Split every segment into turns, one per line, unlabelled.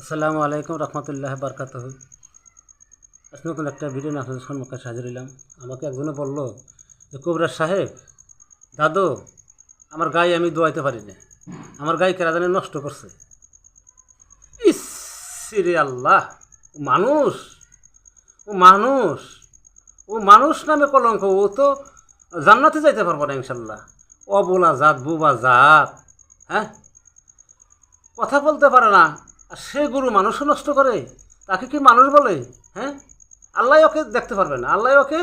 আসসালামু আলাইকুম রহমতুল্লাহ বারকাতুহ। আজ নতুন একটা ভিডিও নিয়ে আপনাদের সম্মুখে হাজির হইলাম। আমাকে একজনে বলল যে কবিরাজ সাহেব, দাদু, আমার গায়ে আমি দোয়াইতে পারি না, আমার গায়ে কেরা জানি নষ্ট করছে। ইস রে আল্লাহ! ও মানুষ, ও মানুষ, ও মানুষ নামে কলঙ্ক। ও তো জান্নাতে যাইতে পারবো না ইনশাল্লাহ। অবলা জাত, বুবা জাত, হ্যাঁ, কথা বলতে পারে না, আর সে গুরু মানুষও নষ্ট করে। তাকে কি মানুষ বলে? হ্যাঁ, আল্লাহ ওকে দেখতে পারবে না, আল্লাহ ওকে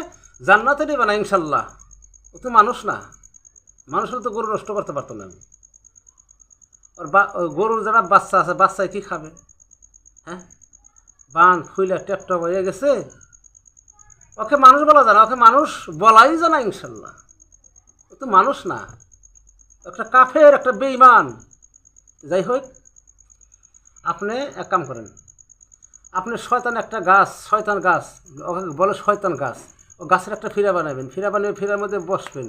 জান্নাতে নেবে না ইনশাল্লাহ। ও তো মানুষ না, মানুষ হলে তো গরু নষ্ট করতে পারতো না। আর গরুর যারা বাচ্চা আছে, বাচ্চায় কি খাবে? হ্যাঁ, বান ফুইলা টেপটপ হয়ে গেছে, ওকে মানুষ বলা যায় না, ওকে মানুষ বলাই যায় না ইনশাল্লাহ। ও তো মানুষ না, একটা কাফের, একটা বেঈমান। যাই হোক, আপনি এক কাম করেন, আপনি শয়তান একটা গাছ, শয়তান গাছ, ওকে বলে শয়তান গাছ, ও গাছের একটা ফিরা বানাবেন, ফিরা বানিয়ে ফিরার মধ্যে বসবেন,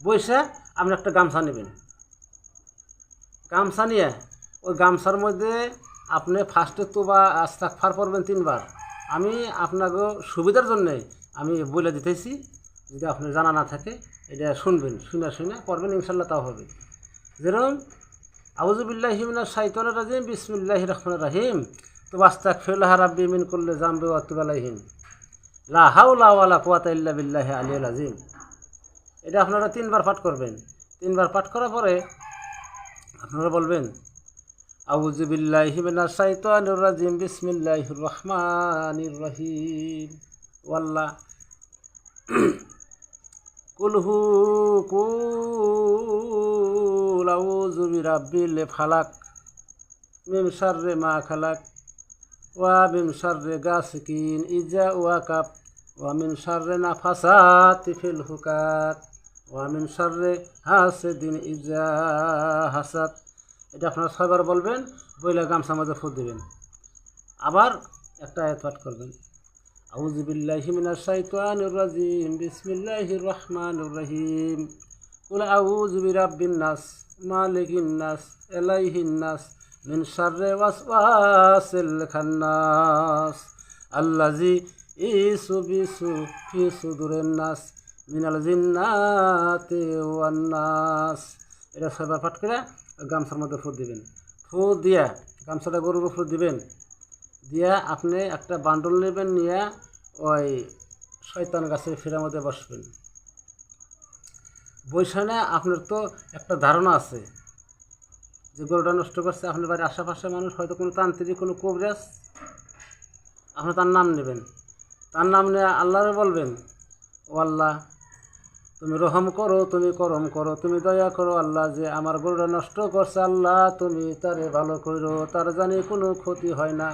বসে আপনি একটা গামছা নেবেন, গামছা নিয়ে ওই গামছার মধ্যে আপনি ফার্স্টে তোবা আস্তাগফার পড়বেন 3 বার। আমি আপনাকে সুবিধার জন্যে আমি বলে দিতেছি, যদি আপনি জানা না থাকে এটা শুনবেন, শুনে শুনে পড়বেন, ইনশাল্লাহ তাও হবে। যেরকম আউযু বিল্লাহি মিনাশ শাইতানির রাজিম, বিসমিল্লাহির রহমানির রহিম, তোবা আস্তাগফিরুল্লাহ রাব্বি মিন কুল্লি যামবি ওয়া আতুবু আলাইহি, লা হাওলা ওয়ালা কুওয়াতা ইল্লা বিল্লাহি আলিয়্যিল আযীম। এটা আপনারা 3 বার পাঠ করবেন। 3 বার পাঠ করার পরে আপনারা বলবেন আউযু বিল্লাহি মিনাশ শাইতানির রাজিম, বিসমিল্লাহির রহমানির রহিম, ওয়াল্লাহ কুলহু কুল আউযু বিরাব্বিল ফালাক মিন শাররি মা খালাক ওয়া মিন শাররি গাসিকিন ইযা ওয়াকাব ওয়া মিন শাররি নাফাসাতি ফিল হুকাত ওয়া মিন শাররি হাসিদিন ইযা হাসাদ। এটা আপনারা 6 বার বলবেন, বইলা গামছার মধ্যে ফুঁ দিবেন। আবার একটা আয়াত পাঠ করবেন, আউযু বিল্লাহি মিনাশ শাইতানির রাজিম, বিসমিল্লাহির রহমানির রহিম, কুল আউযু বিরাব্বিন নাস, মালিকিন নাস, ইলাইহিন নাস, মিন শাররি ওয়াসওয়াসিল খান্নাস, আল্লাযী ইউসবিসু ফি সুদুরিন নাস, মিনাল জিন্নাতি ওয়ান নাস। এটা 6 বার পাঠ করে গামছার মধ্যে ফুঁ দিবেন। ফুঁ দিয়া গামছাটা গরুর উপর দিবেন, দিয়া আপনি একটা বান্ডল নেবেন, নিয়ে ওই শয়তান গাছের ফিরার মধ্যে বসবেন। বৈশানে আপনার তো একটা ধারণা আছে যে গরুটা নষ্ট করছে আপনার বাড়ির আশেপাশে মানুষ, হয়তো কোনো তান্ত্রিক, কোনো কবিরাজ। আপনি তার নাম নেবেন, তার নাম নিয়ে আল্লাহরে বলবেন, ও আল্লাহ, তুমি রহম করো, তুমি করম করো, তুমি দয়া করো আল্লাহ, যে আমার গরুটা নষ্ট করছে, আল্লাহ তুমি তারে ভালো করো, তার জানি কোনো ক্ষতি হয় না।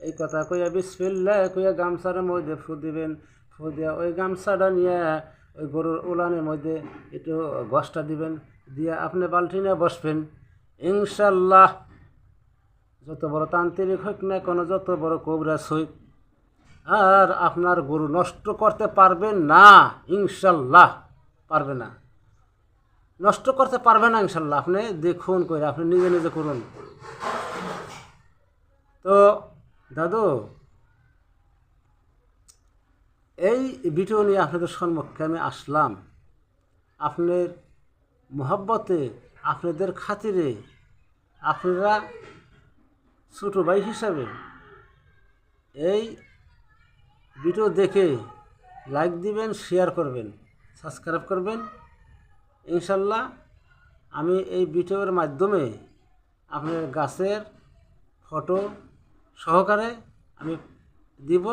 এই কথা কইয়া বিসমিল্লাহ কইয়া গামছার মধ্যে ফুঁ দিবেন। ফুঁ দিয়া ওই গামছাটা নিয়ে ওই গরুর উলানের মধ্যে একটু ঘষটা দিবেন, দিয়ে আপনি বালতি নিয়ে বসবেন। ইনশাল্লাহ যত বড় তান্ত্রিক হোক না কোনো, যত বড় কবিরাজ হোক, আর আপনার গরু নষ্ট করতে পারবেন না ইনশাল্লাহ, পারবে না, নষ্ট করতে পারবে না ইনশাল্লাহ। আপনি দেখুন করে, আপনি নিজে নিজে করুন। তো দাদু, এই ভিডিও নিয়ে আপনাদের সম্মুখে আমি আসলাম আপনার মোহাব্বতে, আপনাদের খাতিরে। আপনারা ছোটো ভাই হিসাবে এই ভিডিও দেখে লাইক দিবেন, শেয়ার করবেন, সাবস্ক্রাইব করবেন। ইনশাল্লাহ আমি এই ভিডিওর মাধ্যমে আপনার গাছের ফটো সহকারে আমি দিব,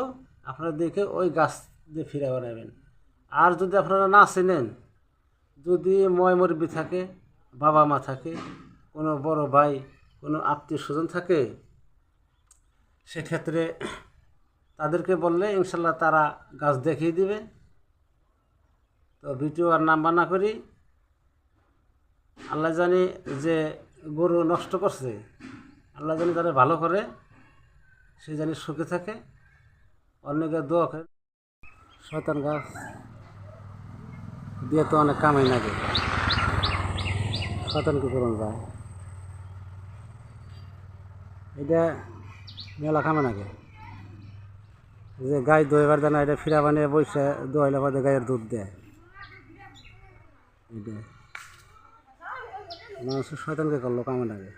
আপনারা দেখে ওই গাছ দিয়ে ফিরে বানাবেন। আর যদি আপনারা না চেনেন, যদি ময়মরবি থাকে, বাবা মা থাকে, কোনো বড় ভাই, কোনো আত্মীয় স্বজন থাকে, সেক্ষেত্রে তাদেরকে বললে ইনশাল্লাহ তারা গাছ দেখিয়ে দিবে। তো ভিডিও আর নাম্বার না করি, আল্লাহ জানি যে গরু নষ্ট করছে, আল্লাহ জানি তারা ভালো করে, সে জানি সুখে থাকে, অন্যকে দোয়া করে। শয়তান গাছ দিয়ে তো অনেক কামাই লাগে, শয়তানকে করুন যায়। এটা মেলা কামে নাকি যে গাই দইবার দেয় না, এটা ফিরা বানিয়ে বসে দোয়াইলে বাদে গায়ের দুধ দেয়। এটা মানুষের শয়তানকে করলো কামে নাকি।